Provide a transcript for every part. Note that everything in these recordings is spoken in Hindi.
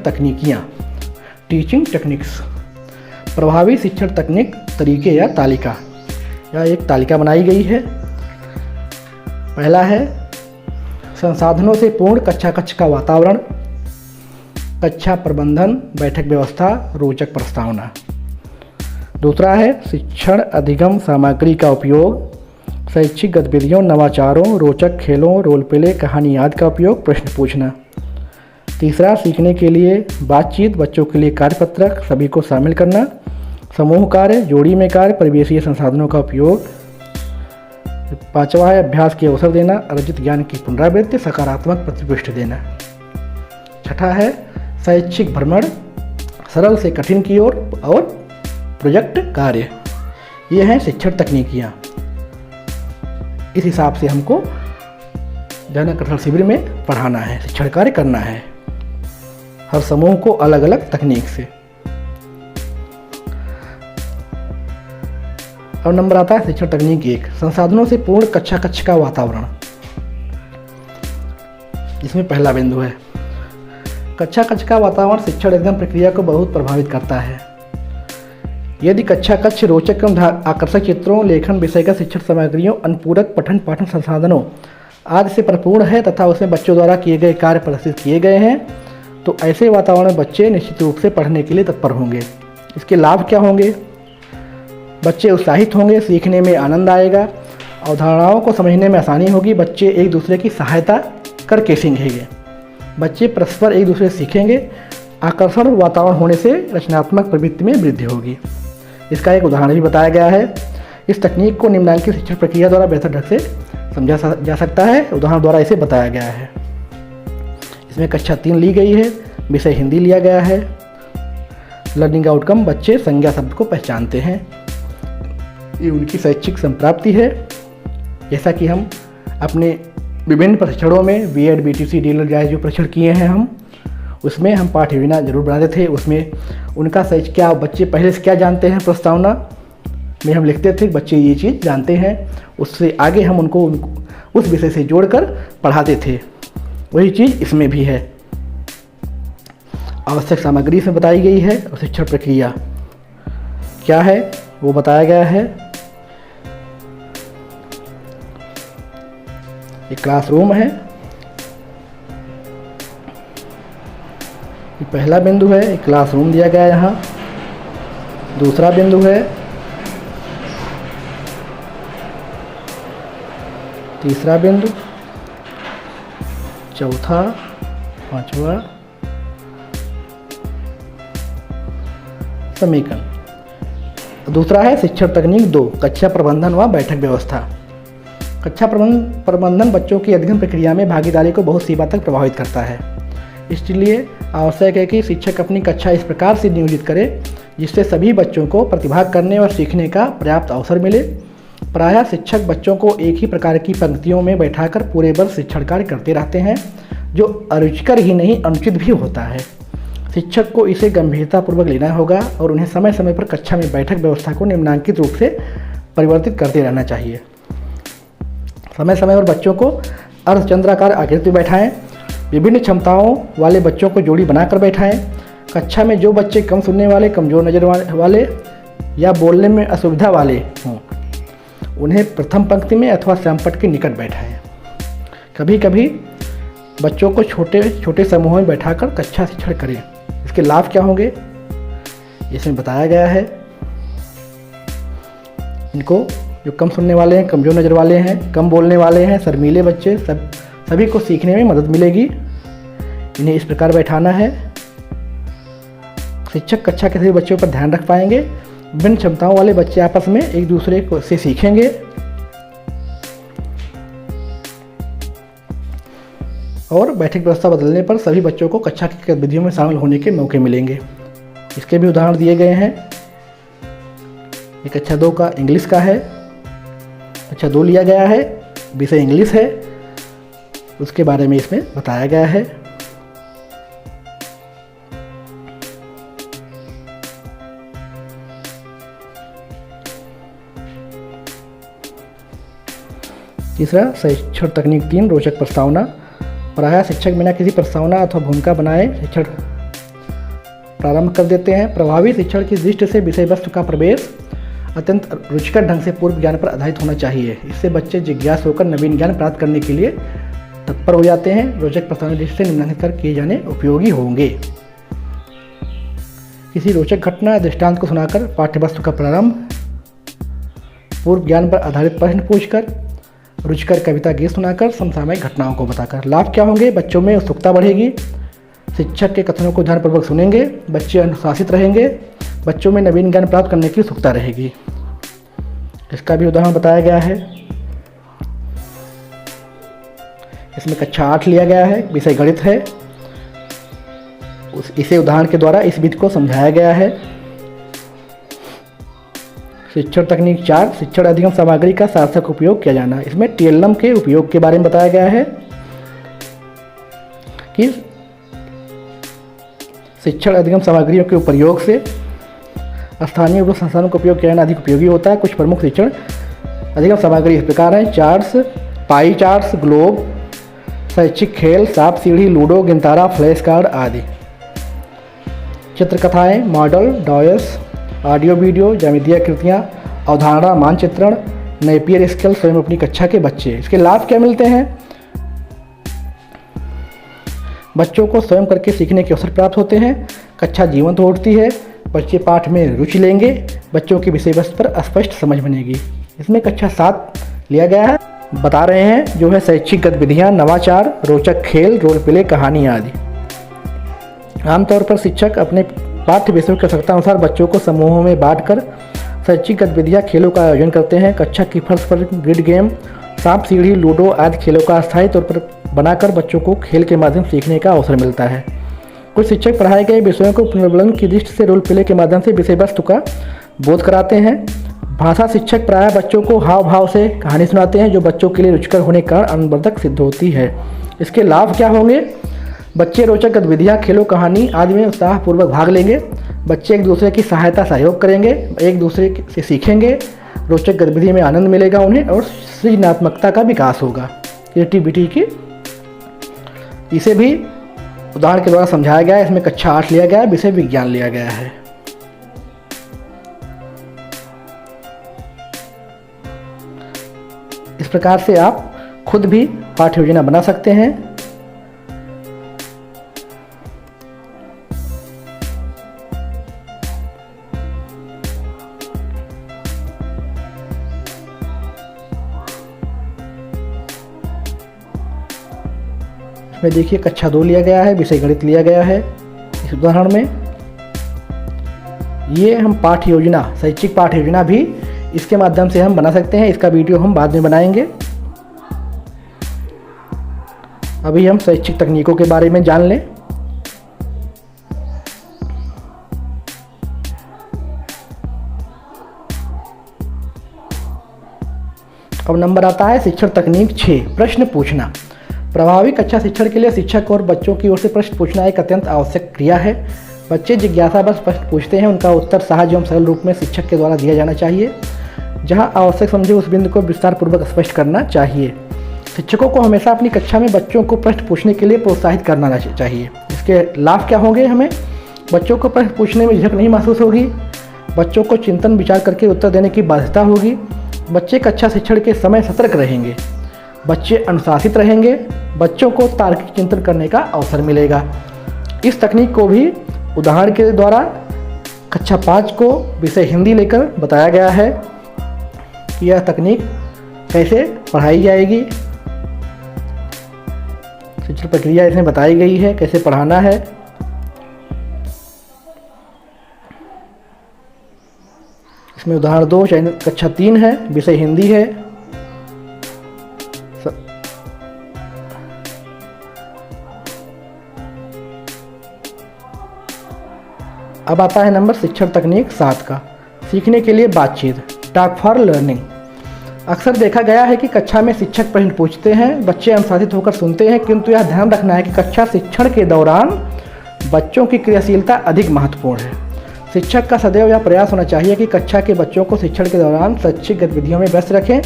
तकनीकियाँ, टीचिंग टेक्निक्स। प्रभावी शिक्षण तकनीक, तरीके या तालिका। यह एक तालिका बनाई गई है। पहला है संसाधनों से पूर्ण कक्षा कक्ष का वातावरण, कक्षा प्रबंधन, बैठक व्यवस्था, रोचक प्रस्तावना। दूसरा है शिक्षण अधिगम सामग्री का उपयोग, शैक्षिक गतिविधियों, नवाचारों, रोचक खेलों, रोल प्ले, कहानी याद का उपयोग, प्रश्न पूछना। तीसरा सीखने के लिए बातचीत, बच्चों के लिए कार्यपत्रक, सभी को शामिल करना, समूह कार्य, जोड़ी में कार्य, परिवेशीय संसाधनों का उपयोग। पांचवा है अभ्यास के अवसर देना, अर्जित ज्ञान की पुनरावृत्ति, सकारात्मक प्रतिपुष्टि देना। छठा है शैक्षिक भ्रमण, सरल से कठिन की ओर और प्रोजेक्ट कार्य। ये हैं शिक्षण तकनीकियाँ। इस हिसाब से हमको जन कौशल शिविर में पढ़ाना है, शिक्षण कार्य करना है, हर समूह को अलग अलग तकनीक से। और नंबर आता है शिक्षण तकनीक 1, संसाधनों से पूर्ण कक्षा कक्ष का वातावरण। इसमें पहला बिंदु है कक्षा कक्ष का वातावरण शिक्षण अधिगम प्रक्रिया को बहुत प्रभावित करता है। यदि कक्षा कक्ष रोचक एवं आकर्षक चित्रों, लेखन, विषयगत शिक्षण सामग्रियों, अनुपूरक पठन पाठन संसाधनों आदि से परिपूर्ण है तथा उसमें बच्चों द्वारा किए गए कार्य प्रदर्शित किए गए हैं, तो ऐसे वातावरण में बच्चे निश्चित रूप से पढ़ने के लिए तत्पर होंगे। इसके लाभ क्या होंगे? बच्चे उत्साहित होंगे, सीखने में आनंद आएगा, अवधारणाओं को समझने में आसानी होगी, बच्चे एक दूसरे की सहायता करके सीखेंगे, बच्चे परस्पर एक दूसरे से सीखेंगे, आकर्षण वातावरण होने से रचनात्मक प्रवृत्ति में वृद्धि होगी। इसका एक उदाहरण भी बताया गया है। इस तकनीक को निम्नलिखित शिक्षण प्रक्रिया द्वारा बेहतर ढंग से समझा जा सकता है। उदाहरण द्वारा इसे बताया गया है। इसमें कक्षा 3 ली गई है, विषय हिंदी लिया गया है। लर्निंग आउटकम, बच्चे संज्ञा शब्द को पहचानते हैं, ये उनकी शैक्षिक संप्राप्ति है। जैसा कि हम अपने विभिन्न प्रशिक्षणों में बीएड, बीटीसी, डीएलएड जाए जो प्रशिक्षण किए हैं हम, उसमें हम पाठ्य योजना जरूर बनाते थे। उसमें उनका सच क्या, बच्चे पहले से क्या जानते हैं, प्रस्तावना में हम लिखते थे बच्चे ये चीज़ जानते हैं, उससे आगे हम उनको उस विषय से जोड़कर पढ़ाते थे। वही चीज़ इसमें भी है। आवश्यक सामग्री इसमें बताई गई है और शिक्षण प्रक्रिया क्या है वो बताया गया है। एक क्लासरूम है, ये पहला बिंदु है, एक क्लासरूम दिया गया है यहाँ। दूसरा बिंदु है, तीसरा बिंदु, चौथा, पांचवा, समीकरण। दूसरा है शिक्षण तकनीक 2, कक्षा प्रबंधन व बैठक व्यवस्था। कक्षा प्रबंधन बच्चों की अध्ययन प्रक्रिया में भागीदारी को बहुत सीमा तक प्रभावित करता है। इसलिए आवश्यक है कि शिक्षक अपनी कक्षा इस प्रकार से नियोजित करे जिससे सभी बच्चों को प्रतिभाग करने और सीखने का पर्याप्त अवसर मिले। प्रायः शिक्षक बच्चों को एक ही प्रकार की पंक्तियों में बैठाकर पूरे वर्ष शिक्षण कार्य करते रहते हैं, जो अरुचिकर ही नहीं अनुचित भी होता है। शिक्षक को इसे गंभीरतापूर्वक लेना होगा और उन्हें समय समय पर कक्षा में बैठक व्यवस्था को निम्नांकित रूप से परिवर्तित करते रहना चाहिए। समय समय पर बच्चों को अर्धचंद्राकार आकृति में बैठाएं, विभिन्न क्षमताओं वाले बच्चों को जोड़ी बनाकर बैठाएं। कक्षा में जो बच्चे कम सुनने वाले, कमज़ोर नज़र वाले या बोलने में असुविधा वाले हों, उन्हें प्रथम पंक्ति में अथवा श्यामपट्ट के निकट बैठाएं। कभी कभी बच्चों को छोटे छोटे समूहों में बैठाकर कक्षा शिक्षण करें। इसके लाभ क्या होंगे इसमें बताया गया है। इनको जो कम सुनने वाले हैं, कमज़ोर नज़र वाले हैं, कम बोलने वाले हैं, शर्मीले बच्चे, सभी को सीखने में मदद मिलेगी। इन्हें इस प्रकार बैठाना है। शिक्षक कक्षा के सभी बच्चों पर ध्यान रख पाएंगे। विभिन्न क्षमताओं वाले बच्चे आपस में एक दूसरे को से सीखेंगे और बैठक व्यवस्था बदलने पर सभी बच्चों को कक्षा की गतिविधियों में शामिल होने के मौके मिलेंगे। इसके भी उदाहरण दिए गए हैं। ये कक्षा 2 का इंग्लिश का है। कक्षा 2 लिया गया है, विषय इंग्लिश है, उसके बारे में इसमें बताया गया है। तीसरा शिक्षण तकनीक 3, रोचक प्रस्तावना। प्रायः शिक्षक बिना किसी प्रस्तावना अथवा भूमिका बनाए शिक्षण प्रारंभ कर देते हैं। प्रभावी शिक्षण की दृष्टि से विषय वस्तु का प्रवेश अत्यंत रुचिकर ढंग से पूर्व ज्ञान पर आधारित होना चाहिए। इससे बच्चे जिज्ञासु होकर नवीन ज्ञान प्राप्त करने के लिए तत्पर हो जाते हैं। रोचक प्रश्नों से निम्नलिखित कर किए जाने उपयोगी होंगे। किसी रोचक घटना या दृष्टांत को सुनाकर पाठ्यवस्तु का प्रारंभ, पूर्व ज्ञान पर आधारित प्रश्न पूछकर, रुचिकर कविता गीत सुनाकर, समसामयिक घटनाओं को बताकर। लाभ क्या होंगे? बच्चों में उत्सुकता बढ़ेगी, शिक्षक के कथनों को ध्यानपूर्वक सुनेंगे, बच्चे अनुशासित रहेंगे, बच्चों में नवीन ज्ञान प्राप्त करने की उत्सुकता रहेगी। इसका भी उदाहरण बताया गया है। इसमें कक्षा 8 लिया गया है, विषय गणित है। इसे उदाहरण के द्वारा इस विधि को समझाया गया है। शिक्षण तकनीक 4, शिक्षण अधिगम सामग्री का सार्थक उपयोग किया जाना। इसमें टीएलएम के उपयोग के बारे में बताया गया है कि शिक्षण अधिगम सामग्रियों के प्रयोग से स्थानीय संसाधनों का उपयोग किया जाना अधिक उपयोगी होता है। कुछ प्रमुख शिक्षण अधिगम सामग्री इस प्रकार हैं: चार्ट्स, पाई चार्ट्स, ग्लोब, शैक्षिक खेल, सांप सीढ़ी, लूडो, गिनतारा, फ्लैश कार्ड आदि। चित्रकथाएं, मॉडल, डॉयस, ऑडियो वीडियो, ज्यामितीय कृतियाँ, अवधारणा, मानचित्रण, नेपियर स्केल, स्वयं अपनी कक्षा के बच्चे। इसके लाभ क्या मिलते हैं? बच्चों को स्वयं करके सीखने के अवसर प्राप्त होते हैं, कक्षा जीवंत उठती है, बच्चे पाठ में रुचि लेंगे, बच्चों की विषय वस्तु पर स्पष्ट समझ बनेगी। इसमें कक्षा 7 लिया गया है, बता रहे हैं जो है शैक्षिक गतिविधियाँ, नवाचार, रोचक खेल, रोल प्ले, कहानी आदि। आमतौर पर शिक्षक अपने पाठ्य विषयों की आवश्यकता अनुसार बच्चों को समूहों में बांटकर शैक्षिक गतिविधियाँ, खेलों का आयोजन करते हैं। कक्षा की फर्श पर ग्रिड गेम, सांप सीढ़ी, लूडो आदि खेलों का अस्थायी तौर पर बनाकर बच्चों को खेल के माध्यम से सीखने का अवसर मिलता है। कुछ शिक्षक पढ़ाए गए विषयों को पुनर्वलन की दृष्टि से रोल प्ले के माध्यम से विषय वस्तु का बोध कराते हैं। भाषा शिक्षक प्रायः बच्चों को हाव भाव से कहानी सुनाते हैं, जो बच्चों के लिए रुचिकर होने का अनवर्धक सिद्ध होती है। इसके लाभ क्या होंगे? बच्चे रोचक गतिविधियाँ, खेलों, कहानी आदि में उत्साहपूर्वक भाग लेंगे। बच्चे एक दूसरे की सहायता सहयोग करेंगे, एक दूसरे से सीखेंगे, रोचक गतिविधि में आनंद मिलेगा उन्हें और सृजनात्मकता का विकास होगा, क्रिएटिविटी की। इसे भी उदाहरण के द्वारा समझाया गया है। इसमें कक्षा 8 लिया गया है, विषय विज्ञान लिया गया है। इस प्रकार से आप खुद भी पाठ्य योजना बना सकते हैं। इसमें देखिए कक्षा 2 लिया गया है, विषय गणित लिया गया है। इस उदाहरण में ये हम पाठ्य योजना, शैक्षिक पाठ्य योजना भी इसके माध्यम से हम बना सकते हैं। इसका वीडियो हम बाद में बनाएंगे। अभी हम शैक्षिक तकनीकों के बारे में जान लें। अब नंबर आता है शिक्षण तकनीक 6, प्रश्न पूछना। प्रभावी कक्षा शिक्षण के लिए शिक्षक और बच्चों की ओर से प्रश्न पूछना एक अत्यंत आवश्यक क्रिया है। बच्चे जिज्ञासावश प्रश्न पूछते हैं, उनका उत्तर सहज एवं सरल रूप में शिक्षक के द्वारा दिया जाना चाहिए। जहां आवश्यक समझे उस बिंदु को विस्तार पूर्वक स्पष्ट करना चाहिए। शिक्षकों को हमेशा अपनी कक्षा में बच्चों को प्रश्न पूछने के लिए प्रोत्साहित करना चाहिए। इसके लाभ क्या होंगे? हमें बच्चों को प्रश्न पूछने में झिझक नहीं महसूस होगी, बच्चों को चिंतन विचार करके उत्तर देने की बाध्यता होगी, बच्चे कक्षा शिक्षण के समय सतर्क रहेंगे, बच्चे अनुशासित रहेंगे, बच्चों को तार्किक चिंतन करने का अवसर मिलेगा। इस तकनीक को भी उदाहरण के द्वारा कक्षा 5 को विषय हिंदी लेकर बताया गया है कि यह तकनीक कैसे पढ़ाई जाएगी। शिक्षण प्रक्रिया इसमें बताई गई है, कैसे पढ़ाना है। इसमें उदाहरण 2 कक्षा 3 है, विषय हिंदी है। अब आता है नंबर शिक्षण तकनीक 7 का, सीखने के लिए बातचीत, टॉक फॉर लर्निंग। अक्सर देखा गया है कि कक्षा में शिक्षक प्रश्न पूछते हैं, बच्चे अनुशासित होकर सुनते हैं, किंतु यह ध्यान रखना है कि कक्षा शिक्षण के दौरान बच्चों की क्रियाशीलता अधिक महत्वपूर्ण है। शिक्षक का सदैव यह प्रयास होना चाहिए कि कक्षा के बच्चों को शिक्षण के दौरान शैक्षिक गतिविधियों में व्यस्त रखें,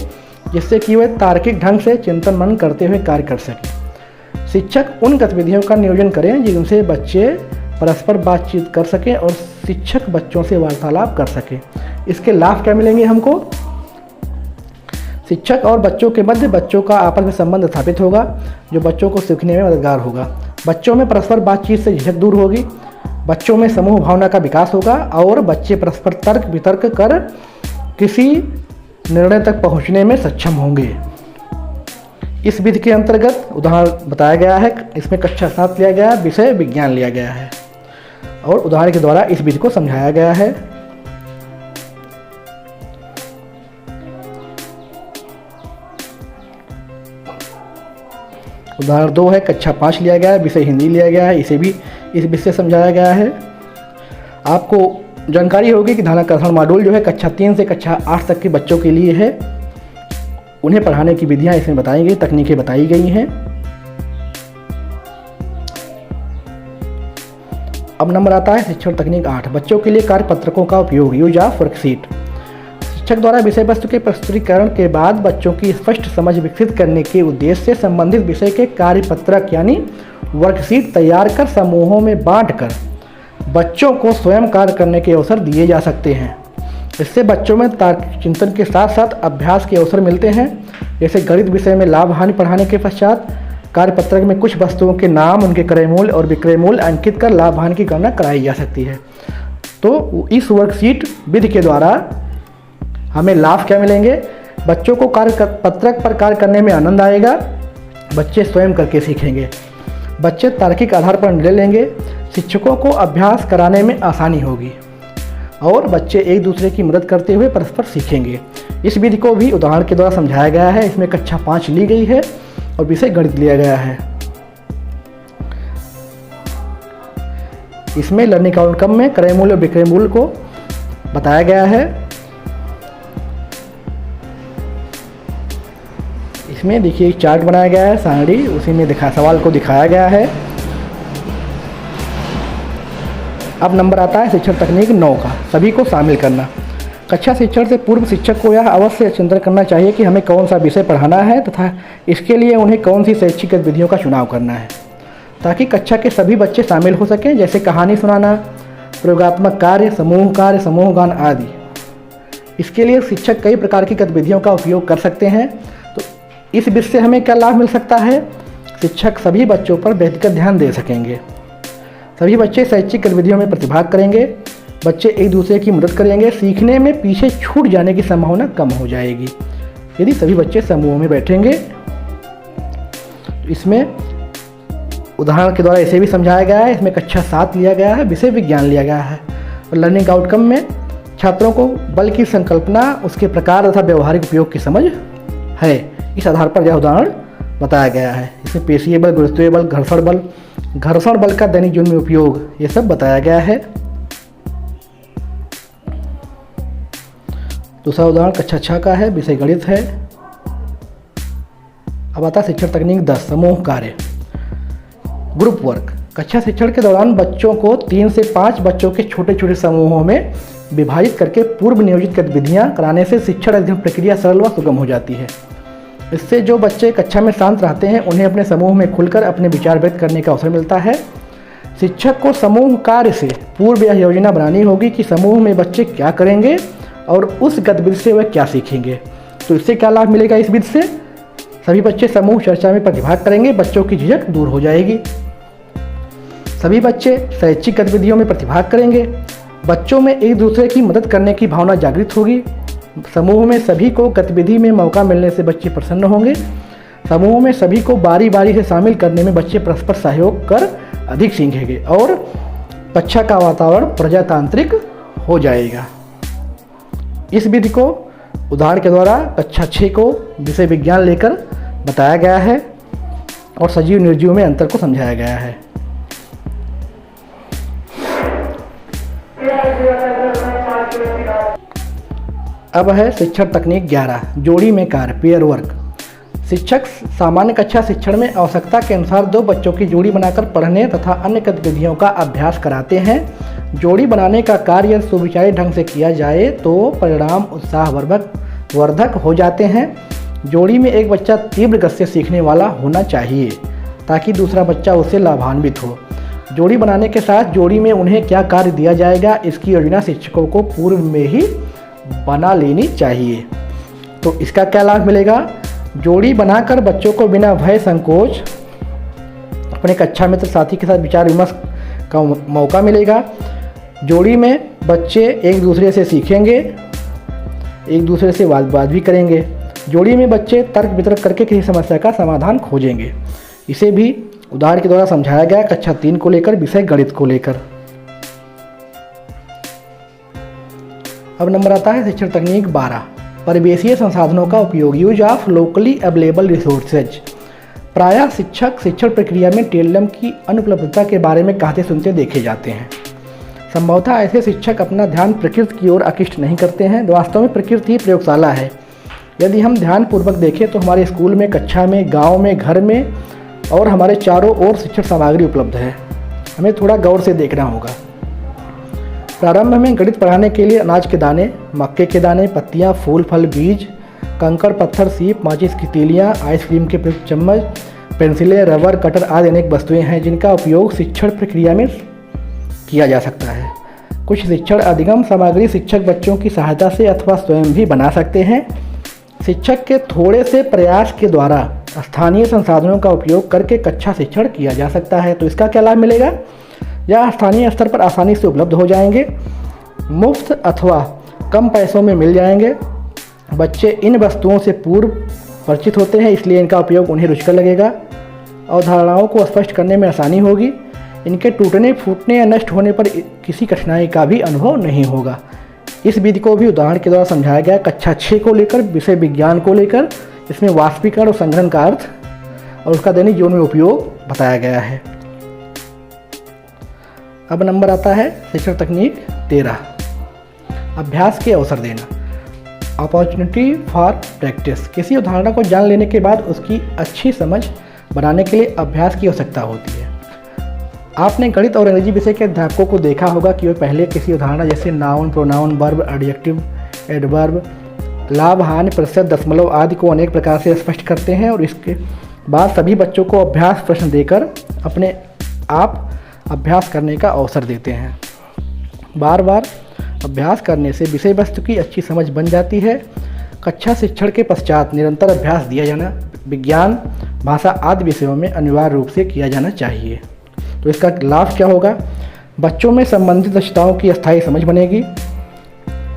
जिससे कि वे तार्किक ढंग से चिंतन मनन करते हुए कार्य कर सकें। शिक्षक उन गतिविधियों का नियोजन करें जिनसे बच्चे परस्पर बातचीत कर सकें और शिक्षक बच्चों से वार्तालाप कर सकें। इसके लाभ क्या मिलेंगे हमको? शिक्षक और बच्चों के मध्य बच्चों का आपस में संबंध स्थापित होगा, जो बच्चों को सीखने में मददगार होगा। बच्चों में परस्पर बातचीत से झिझक दूर होगी, बच्चों में समूह भावना का विकास होगा और बच्चे परस्पर तर्क वितर्क कर किसी निर्णय तक पहुंचने में सक्षम होंगे। इस विधि के अंतर्गत उदाहरण बताया गया है, इसमें कक्षा 7 लिया गया है, विषय विज्ञान लिया गया है और उदाहरण के द्वारा इस विधि को समझाया गया है। उदाहरण 2 है, कक्षा 5 लिया गया है, विषय हिंदी लिया गया है, इसे भी इस विधि से समझाया गया है। आपको जानकारी होगी कि ध्यानाकर्षण मॉड्यूल जो है कक्षा 3 से कक्षा 8 तक के बच्चों के लिए है। उन्हें पढ़ाने की विधियां इसमें बताई गई, तकनीकें बताई गई हैं। अब नंबर आता है शिक्षण तकनीक 8, बच्चों के लिए कार्यपत्रकों का उपयोग, यूज ऑफ वर्कशीट। शिक्षक द्वारा विषय वस्तु के प्रस्तुतीकरण के बाद बच्चों की स्पष्ट समझ विकसित करने के उद्देश्य से संबंधित विषय के कार्यपत्रक यानी वर्कशीट तैयार कर समूहों में बांटकर बच्चों को स्वयं कार्य करने के अवसर दिए जा सकते हैं। इससे बच्चों में तार्किक चिंतन के साथ साथ अभ्यास के अवसर मिलते हैं। जैसे गणित विषय में लाभ हानि पढ़ाने के पश्चात कार्यपत्रक में कुछ वस्तुओं के नाम, उनके क्रय मूल्य और विक्रय मूल्य अंकित कर लाभ हानि की गणना कराई जा सकती है। तो इस वर्कशीट विधि के द्वारा हमें लाभ क्या मिलेंगे? बच्चों को कार्यपत्रक पर कार्य करने में आनंद आएगा, बच्चे स्वयं करके सीखेंगे, बच्चे तार्किक आधार पर निर्णय लेंगे, शिक्षकों को अभ्यास कराने में आसानी होगी और बच्चे एक दूसरे की मदद करते हुए परस्पर सीखेंगे। इस विधि को भी उदाहरण के द्वारा समझाया गया है। इसमें कक्षा 5 ली गई है और विषय गणित लिया गया है। इसमें लर्निंग आउटकम में क्रय मूल्य और विक्रय मूल्य को बताया गया है। इसमें देखिए एक चार्ट बनाया गया है, सारणी, उसी में सवाल को दिखाया गया है। अब नंबर आता है शिक्षण तकनीक 9 का, सभी को शामिल करना। कक्षा शिक्षण से पूर्व शिक्षक को यह अवश्य चिंतन करना चाहिए कि हमें कौन सा विषय पढ़ाना है तथा इसके लिए उन्हें कौन सी शैक्षिक गतिविधियों का चुनाव करना है, ताकि कक्षा के सभी बच्चे शामिल हो सकें, जैसे कहानी सुनाना, प्रयोगात्मक कार्य, समूह गान आदि। इसके लिए शिक्षक कई प्रकार की गतिविधियों का उपयोग कर सकते हैं। तो इस विधि से हमें क्या लाभ मिल सकता है? शिक्षक सभी बच्चों पर व्यक्तिगत ध्यान दे सकेंगे, सभी बच्चे शैक्षिक गतिविधियों में प्रतिभाग करेंगे, बच्चे एक दूसरे की मदद करेंगे, सीखने में पीछे छूट जाने की संभावना कम हो जाएगी यदि सभी बच्चे समूह में बैठेंगे। इसमें उदाहरण के द्वारा इसे भी समझाया गया है। इसमें कक्षा 7 लिया गया है, विषय विज्ञान लिया गया है और लर्निंग आउटकम में छात्रों को बल की संकल्पना, उसके प्रकार तथा व्यवहारिक उपयोग की समझ है। इस आधार पर यह उदाहरण बताया गया है। इसमें पेशीय बल, गुरुत्वीय बल, घर्षण बल का दैनिक जीवन में उपयोग, ये सब बताया गया है। दूसरा उदाहरण कक्षा 6 का है, विषय गणित है। अब आता है शिक्षण तकनीक 10, समूह कार्य, ग्रुप वर्क। कक्षा शिक्षण के दौरान बच्चों को 3 से 5 बच्चों के छोटे छोटे समूहों में विभाजित करके पूर्व नियोजित गतिविधियां कराने से शिक्षण अध्ययन प्रक्रिया सरल व सुगम हो जाती है। इससे जो बच्चे कक्षा में शांत रहते हैं उन्हें अपने समूह में खुलकर अपने विचार व्यक्त करने का अवसर मिलता है। शिक्षक को समूह कार्य से पूर्व यह योजना बनानी होगी कि समूह में बच्चे क्या करेंगे और उस गतिविधि से वह क्या सीखेंगे। तो इससे क्या लाभ मिलेगा? इस विधि से सभी बच्चे समूह चर्चा में प्रतिभाग करेंगे, बच्चों की झिझक दूर हो जाएगी, सभी बच्चे शैक्षिक गतिविधियों में प्रतिभाग करेंगे, बच्चों में एक दूसरे की मदद करने की भावना जागृत होगी, समूह में सभी को गतिविधि में मौका मिलने से बच्चे प्रसन्न होंगे, समूह में सभी को बारी बारी से शामिल करने में बच्चे परस्पर सहयोग कर अधिक सीखेंगे और कक्षा का वातावरण प्रजातांत्रिक हो जाएगा। इस विधि को उदाहरण के द्वारा कक्षा 6 को विषय विज्ञान लेकर बताया गया है और सजीव निर्जीव में अंतर को समझाया गया है। अब है शिक्षण तकनीक 11, जोड़ी में कार्य, पेयर वर्क। शिक्षक सामान्य कक्षा शिक्षण में आवश्यकता के अनुसार 2 बच्चों की जोड़ी बनाकर पढ़ने तथा अन्य गतिविधियों का अभ्यास कराते हैं। जोड़ी बनाने का कार्य यदि सुविचारित ढंग से किया जाए तो परिणाम उत्साहवर्धक हो जाते हैं। जोड़ी में एक बच्चा तीव्र गति से सीखने वाला होना चाहिए ताकि दूसरा बच्चा उससे लाभान्वित हो। जोड़ी बनाने के साथ जोड़ी में उन्हें क्या कार्य दिया जाएगा, इसकी योजना शिक्षकों को पूर्व में ही बना लेनी चाहिए। तो इसका क्या लाभ मिलेगा, जोड़ी बनाकर बच्चों को बिना भय संकोच अपने कक्षा मित्र साथी के साथ विचार विमर्श का मौका मिलेगा। जोड़ी में बच्चे एक दूसरे से सीखेंगे, एक दूसरे से वाद भी करेंगे। जोड़ी में बच्चे तर्क वितर्क करके किसी समस्या का समाधान खोजेंगे। इसे भी उदाहरण के द्वारा समझाया गया कक्षा 3 को लेकर, विषय गणित को लेकर। अब नंबर आता है शिक्षण तकनीक 12, परिवेशीय संसाधनों का उपयोग, use of locally available resources. प्रायः शिक्षक शिक्षण प्रक्रिया में टेलम की अनुपलब्धता के बारे में कहते सुनते देखे जाते हैं। संभवतः ऐसे शिक्षक अपना ध्यान प्रकृति की ओर आकृष्ट नहीं करते हैं। वास्तव में प्रकृति ही प्रयोगशाला है। यदि हम ध्यानपूर्वक देखें तो हमारे स्कूल में, कक्षा में, गांव में, घर में और हमारे चारों ओर शिक्षण सामग्री उपलब्ध है। हमें थोड़ा गौर से देखना होगा। प्रारंभ में गणित पढ़ाने के लिए अनाज के दाने, मक्के के दाने, पत्तियां, फूल, फल, बीज, कंकड़, पत्थर, सीप, माचिस की तीलियां, आइसक्रीम के प्रयुक्त चम्मच, पेंसिलें, रबर, कटर आदि अनेक वस्तुएं हैं जिनका उपयोग शिक्षण प्रक्रिया में किया जा सकता है। कुछ शिक्षण अधिगम सामग्री शिक्षक बच्चों की सहायता से अथवा स्वयं भी बना सकते हैं। शिक्षक के थोड़े से प्रयास के द्वारा स्थानीय संसाधनों का उपयोग करके कक्षा शिक्षण किया जा सकता है। तो इसका क्या लाभ मिलेगा, यह स्थानीय स्तर पर आसानी से उपलब्ध हो जाएंगे, मुफ्त अथवा कम पैसों में मिल जाएंगे। बच्चे इन वस्तुओं से पूर्व परिचित होते हैं, इसलिए इनका उपयोग उन्हें रुचिकर लगेगा। अवधारणाओं को स्पष्ट करने में आसानी होगी। इनके टूटने, फूटने या नष्ट होने पर किसी कठिनाई का भी अनुभव नहीं होगा। इस विधि को भी उदाहरण के द्वारा समझाया गया कक्षा 6 को लेकर, विषय विज्ञान को लेकर। इसमें वाष्पीकरण और संघनन का अर्थ और उसका दैनिक जीवन में उपयोग बताया गया है। अब नंबर आता है शिक्षण तकनीक 13, अभ्यास के अवसर देना, अपॉर्चुनिटी फॉर प्रैक्टिस। किसी अवधारणा को जान लेने के बाद उसकी अच्छी समझ बनाने के लिए अभ्यास की आवश्यकता होती है। आपने गणित और अंग्रेजी विषय के अध्यापकों को देखा होगा कि वे पहले किसी अवधारणा जैसे noun, pronoun, verb, adjective, adverb, लाभ, हानि, प्रतिशत, दशमलव आदि को अनेक प्रकार से स्पष्ट करते हैं और इसके बाद सभी बच्चों को अभ्यास प्रश्न देकर अपने आप अभ्यास करने का अवसर देते हैं। बार बार अभ्यास करने से विषय वस्तु की अच्छी समझ बन जाती है। कक्षा शिक्षण के पश्चात निरंतर अभ्यास दिया जाना विज्ञान, भाषा आदि विषयों में अनिवार्य रूप से किया जाना चाहिए। तो इसका लाभ क्या होगा, बच्चों में संबंधित दक्षताओं की अस्थायी समझ बनेगी,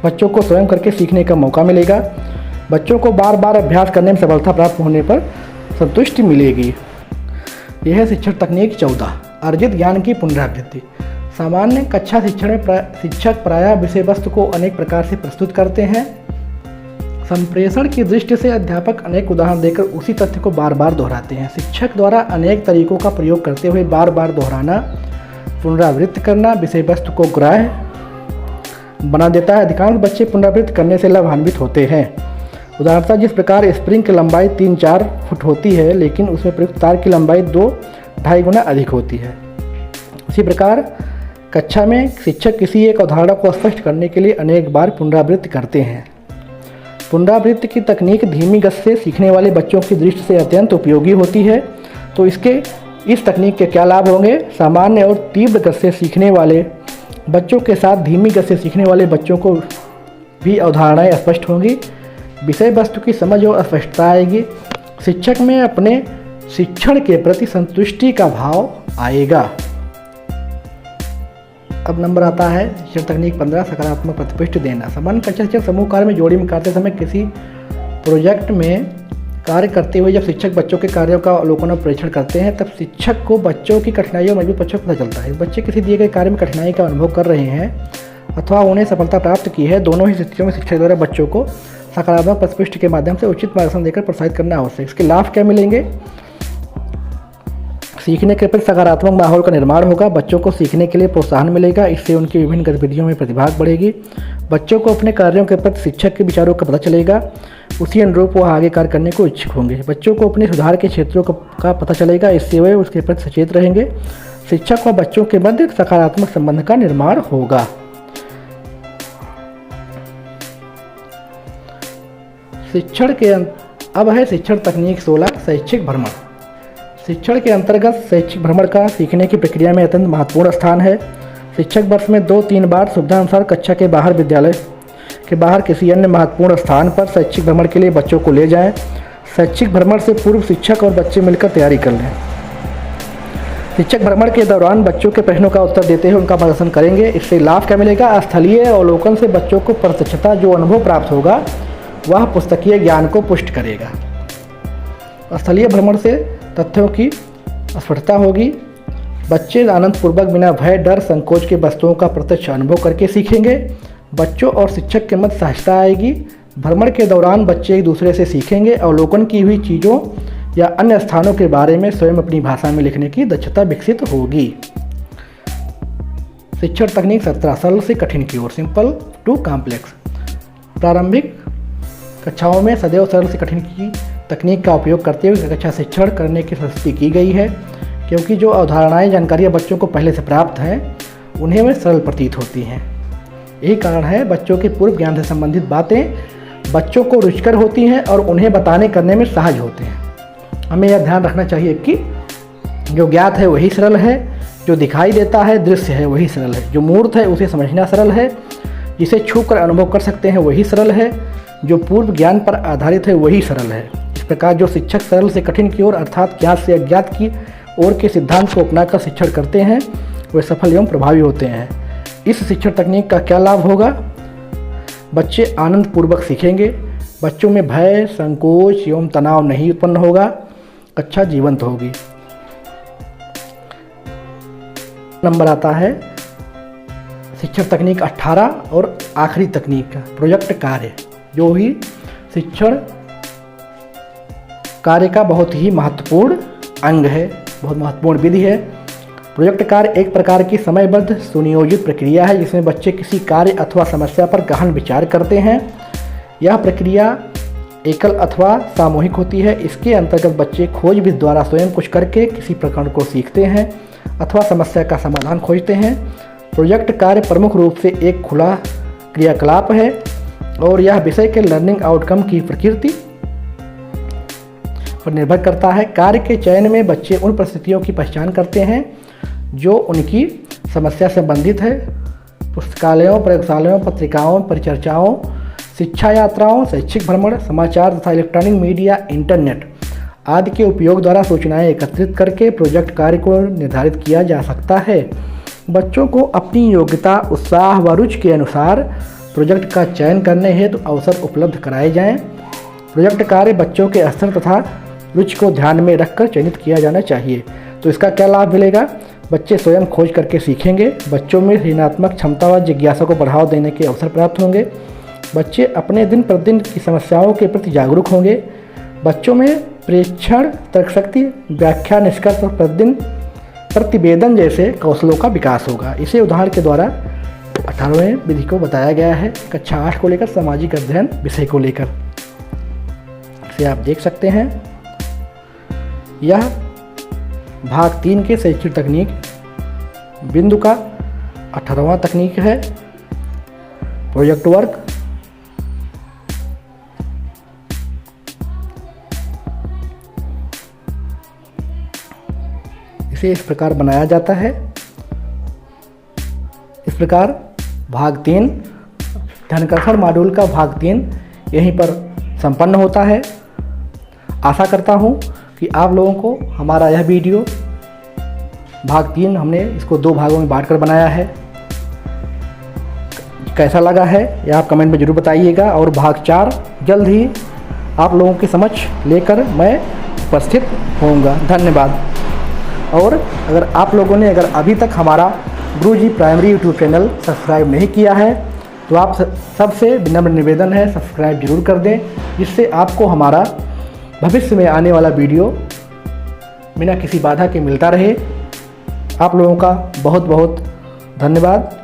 बच्चों को स्वयं करके सीखने का मौका मिलेगा, बच्चों को बार बार अभ्यास करने में सफलता प्राप्त होने पर संतुष्टि मिलेगी। यह है शिक्षण तकनीक 14, अर्जित ज्ञान की पुनरावृत्ति। सामान्य कक्षा शिक्षण में शिक्षक प्रायः विषय वस्तु को अनेक प्रकार से प्रस्तुत करते हैं। संप्रेषण की दृष्टि से अध्यापक अनेक उदाहरण देकर उसी तथ्य को बार बार दोहराते हैं। शिक्षक द्वारा अनेक तरीकों का प्रयोग करते हुए बार बार दोहराना, पुनरावृत्ति करना विषय वस्तु को ग्राह्य बना देता है। अधिकांश बच्चे पुनरावृत्ति करने से लाभान्वित होते हैं। उदाहरणतः जिस प्रकार स्प्रिंग की लंबाई 3-4 फुट होती है, लेकिन उसमें प्रयुक्त तार की लंबाई 2-2.5 गुना अधिक होती है। उसी प्रकार कक्षा में शिक्षक किसी एक अवधारणा को स्पष्ट करने के लिए अनेक बार पुनरावृत्ति करते हैं। पुनरावृत्ति की तकनीक धीमी गति से सीखने वाले बच्चों की दृष्टि से अत्यंत उपयोगी होती है। तो इस तकनीक के क्या लाभ होंगे, सामान्य और तीव्र गति से सीखने वाले बच्चों के साथ धीमी गति से सीखने वाले बच्चों को भी अवधारणाएं स्पष्ट होंगी, विषय वस्तु की समझ और स्पष्टता आएगी, शिक्षक में अपने शिक्षण के प्रति संतुष्टि का भाव आएगा। अब नंबर आता है शिक्षण तकनीक 15, सकारात्मक प्रतिपुष्टि देना। सामान्य कक्षा शिक्षक समूह कार्य में जोड़ी में करते समय किसी प्रोजेक्ट में कार्य करते हुए जब शिक्षक बच्चों के कार्यों का अवलोकन और परीक्षण करते हैं, तब शिक्षक को बच्चों की कठिनाइयों और मजबूत पक्षों का पता चलता है। बच्चे किसी दिए गए कार्य में कठिनाई का अनुभव कर रहे हैं अथवा उन्हें सफलता प्राप्त की है, दोनों ही स्थितियों में शिक्षक द्वारा बच्चों को सकारात्मक प्रतिपुष्टि के माध्यम से उचित मार्गदर्शन देकर प्रोत्साहित करना आवश्यक। इसके लाभ क्या मिलेंगे, सीखने के प्रति सकारात्मक माहौल का निर्माण होगा, बच्चों को सीखने के लिए प्रोत्साहन मिलेगा, इससे उनकी विभिन्न गतिविधियों में प्रतिभाग बढ़ेगी, बच्चों को अपने कार्यों के प्रति शिक्षक के विचारों का पता चलेगा, उसी अनुरूप वह आगे कार्य करने को इच्छुक होंगे, बच्चों को अपने सुधार के क्षेत्रों का पता चलेगा, इससे वे उसके प्रति सचेत रहेंगे, शिक्षक व बच्चों के मध्य सकारात्मक संबंध का निर्माण होगा। शिक्षण के अब है शिक्षण तकनीक 16, शैक्षिक भ्रमण। शिक्षण के अंतर्गत शैक्षिक भ्रमण का सीखने की प्रक्रिया में अत्यंत महत्वपूर्ण स्थान है। शिक्षक वर्ष में 2-3 बार सुविधानुसार कक्षा के बाहर विद्यालय के बाहर किसी अन्य महत्वपूर्ण स्थान पर शैक्षिक भ्रमण के लिए बच्चों को ले जाएं। शैक्षिक भ्रमण से पूर्व शिक्षक और बच्चे मिलकर तैयारी कर लें। शिक्षक भ्रमण के दौरान बच्चों के प्रश्नों का उत्तर देते हुए उनका मार्गदर्शन करेंगे। इससे लाभ क्या मिलेगा? स्थलीय अवलोकन से बच्चों को प्रत्यक्षता जो अनुभव प्राप्त होगा वह पुस्तकीय ज्ञान को पुष्ट करेगा। स्थलीय भ्रमण से तथ्यों की स्फुटता होगी। बच्चे आनंदपूर्वक बिना भय, डर, संकोच के वस्तुओं का प्रत्यक्ष अनुभव करके सीखेंगे। बच्चों और शिक्षक के मध्य सहजता आएगी। भ्रमण के दौरान बच्चे एक दूसरे से सीखेंगे। अवलोकन की हुई चीज़ों या अन्य स्थानों के बारे में स्वयं अपनी भाषा में लिखने की दक्षता विकसित होगी। शिक्षण तकनीक 17 सरल से कठिन की ओर, सिंपल टू कॉम्प्लेक्स। प्रारंभिक कक्षाओं में सदैव सरल से कठिन की तकनीक का उपयोग करते हुए कक्षा शिक्षण करने की सख्ती की गई है, क्योंकि जो अवधारणाएं जानकारियां बच्चों को पहले से प्राप्त हैं उन्हें वे सरल प्रतीत होती हैं। यही कारण है बच्चों के पूर्व ज्ञान से संबंधित बातें बच्चों को रुचिकर होती हैं और उन्हें बताने करने में सहज होते हैं। हमें यह ध्यान रखना चाहिए कि जो ज्ञात है वही सरल है, जो दिखाई देता है दृश्य है वही सरल है, जो मूर्त है उसे समझना सरल है, जिसे छू कर अनुभव कर सकते हैं वही सरल है, जो पूर्व ज्ञान पर आधारित है वही सरल है। इस प्रकार जो शिक्षक सरल से कठिन की ओर अर्थात ज्ञात से अज्ञात की ओर के सिद्धांत को अपनाकर शिक्षण करते हैं वे सफल एवं प्रभावी होते हैं। इस शिक्षण तकनीक का क्या लाभ होगा? बच्चे आनंद पूर्वक सीखेंगे। बच्चों में भय, संकोच एवं तनाव नहीं उत्पन्न होगा। कक्षा जीवंत होगी। नंबर आता है शिक्षण तकनीक 18 और आखिरी तकनीक का प्रोजेक्ट कार्य, जो ही शिक्षण कार्य का बहुत ही महत्वपूर्ण अंग है, बहुत महत्वपूर्ण विधि है। प्रोजेक्ट कार्य एक प्रकार की समयबद्ध सुनियोजित प्रक्रिया है जिसमें बच्चे किसी कार्य अथवा समस्या पर गहन विचार करते हैं। यह प्रक्रिया एकल अथवा सामूहिक होती है। इसके अंतर्गत बच्चे खोजविद द्वारा स्वयं कुछ करके किसी प्रकरण को सीखते हैं अथवा समस्या का समाधान खोजते हैं। प्रोजेक्ट कार्य प्रमुख रूप से एक खुला क्रियाकलाप है और यह विषय के लर्निंग आउटकम की प्रकृति पर निर्भर करता है। कार्य के चयन में बच्चे उन परिस्थितियों की पहचान करते हैं जो उनकी समस्या से संबंधित है। पुस्तकालयों, प्रयोगशालाओं, पत्रिकाओं, परिचर्चाओं, शिक्षा यात्राओं, शैक्षिक भ्रमण, समाचार तथा इलेक्ट्रॉनिक मीडिया, इंटरनेट आदि के उपयोग द्वारा सूचनाएं एकत्रित करके प्रोजेक्ट कार्य को निर्धारित किया जा सकता है। बच्चों को अपनी योग्यता, उत्साह व रुचि के अनुसार प्रोजेक्ट का चयन करने हेतु अवसर उपलब्ध कराए जाएं। प्रोजेक्ट कार्य बच्चों के स्तर तथा रुचि को ध्यान में रखकर चयनित किया जाना चाहिए। तो इसका क्या लाभ मिलेगा? बच्चे स्वयं खोज करके सीखेंगे। बच्चों में सृजनात्मक क्षमता व जिज्ञासा को बढ़ावा देने के अवसर प्राप्त होंगे। बच्चे अपने दिन प्रतिदिन की समस्याओं के प्रति जागरूक होंगे। बच्चों में प्रेक्षण, तर्कशक्ति, व्याख्या, निष्कर्ष और प्रतिवेदन जैसे कौशलों का विकास होगा। इसे उदाहरण के द्वारा 18वें विधि को बताया गया है कक्षा 8 को लेकर सामाजिक अध्ययन विषय को लेकर। इसे आप देख सकते हैं। यह भाग 3 के शैक्षिक तकनीक बिंदु का 18वां तकनीक है, प्रोजेक्ट वर्क। इसे इस प्रकार बनाया जाता है। इस प्रकार भाग 3 ध्यानाकर्षण मॉड्यूल का भाग 3 यहीं पर संपन्न होता है। आशा करता हूँ कि आप लोगों को हमारा यह वीडियो भाग 3 हमने इसको 2 भागों में बांटकर बनाया है, कैसा लगा है यह आप कमेंट में ज़रूर बताइएगा। और भाग 4 जल्द ही आप लोगों की समझ लेकर मैं उपस्थित होऊंगा। धन्यवाद। और अगर आप लोगों ने अभी तक हमारा गुरुजी प्राइमरी यूट्यूब चैनल सब्सक्राइब नहीं किया है तो आप सबसे विनम्र निवेदन है सब्सक्राइब जरूर कर दें, जिससे आपको हमारा भविष्य में आने वाला वीडियो बिना किसी बाधा के मिलता रहे। आप लोगों का बहुत बहुत धन्यवाद।